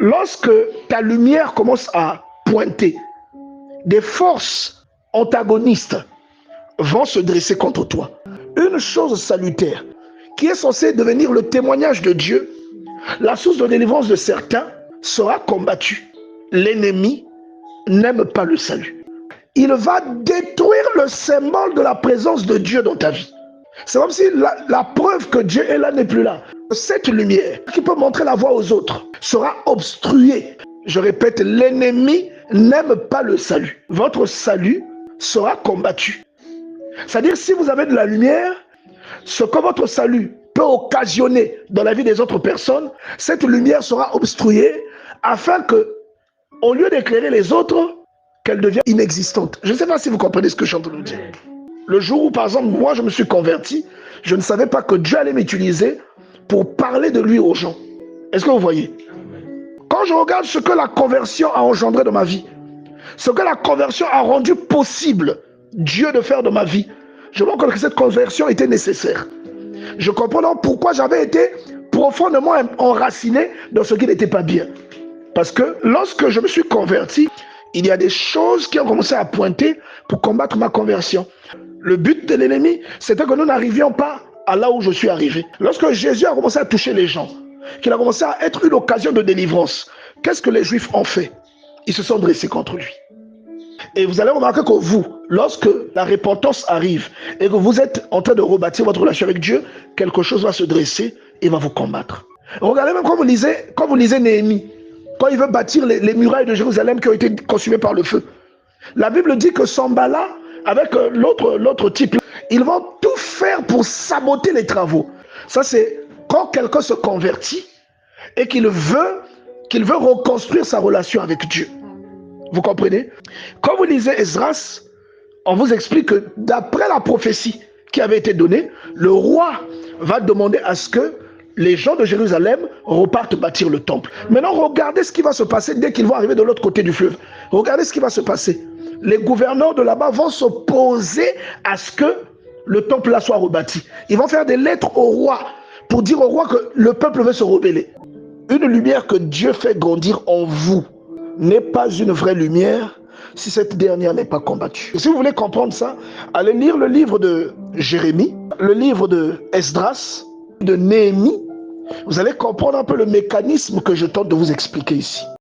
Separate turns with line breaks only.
Lorsque ta lumière commence à pointer, des forces antagonistes vont se dresser contre toi. Une chose salutaire qui est censée devenir le témoignage de Dieu, la source de délivrance de certains, sera combattue. L'ennemi n'aime pas le salut. Il va détruire le symbole de la présence de Dieu dans ta vie. C'est comme si la preuve que Dieu est là n'est plus là. Cette lumière qui peut montrer la voie aux autres sera obstruée. Je répète, l'ennemi n'aime pas le salut. Votre salut sera combattu. C'est-à-dire, si vous avez de la lumière, ce que votre salut peut occasionner dans la vie des autres personnes, cette lumière sera obstruée afin que, au lieu d'éclairer les autres, qu'elle devienne inexistante. Je ne sais pas si vous comprenez ce que je suis en train de dire. Le jour où, par exemple, moi, je me suis converti, je ne savais pas que Dieu allait m'utiliser pour parler de lui aux gens. Est-ce que vous voyez? Quand je regarde ce que la conversion a engendré dans ma vie, ce que la conversion a rendu possible, Dieu de faire dans ma vie, je vois que cette conversion était nécessaire. Je comprends donc pourquoi j'avais été profondément enraciné dans ce qui n'était pas bien. Parce que lorsque je me suis converti, il y a des choses qui ont commencé à pointer pour combattre ma conversion. Le but de l'ennemi, c'était que nous n'arrivions pas à là où je suis arrivé. Lorsque Jésus a commencé à toucher les gens, qu'il a commencé à être une occasion de délivrance, qu'est-ce que les Juifs ont fait? Ils se sont dressés contre lui. Et vous allez remarquer que vous, lorsque la repentance arrive et que vous êtes en train de rebâtir votre relation avec Dieu, quelque chose va se dresser et va vous combattre. Regardez même quand vous lisez Néhémie, quand il veut bâtir les murailles de Jérusalem qui ont été consumées par le feu. La Bible dit que Sanballat, avec l'autre type, ils vont tout faire pour saboter les travaux. Ça, c'est quand quelqu'un se convertit et qu'il veut reconstruire sa relation avec Dieu. Vous comprenez? Quand vous lisez Esdras, on vous explique que d'après la prophétie qui avait été donnée, le roi va demander à ce que les gens de Jérusalem repartent bâtir le temple. Maintenant, regardez ce qui va se passer dès qu'ils vont arriver de l'autre côté du fleuve. Regardez ce qui va se passer. Les gouverneurs de là-bas vont s'opposer à ce que le temple là soit rebâti. Ils vont faire des lettres au roi pour dire au roi que le peuple veut se rebeller. Une lumière que Dieu fait grandir en vous n'est pas une vraie lumière si cette dernière n'est pas combattue. Si vous voulez comprendre ça, allez lire le livre de Jérémie, le livre de Esdras, de Néhémie. Vous allez comprendre un peu le mécanisme que je tente de vous expliquer ici.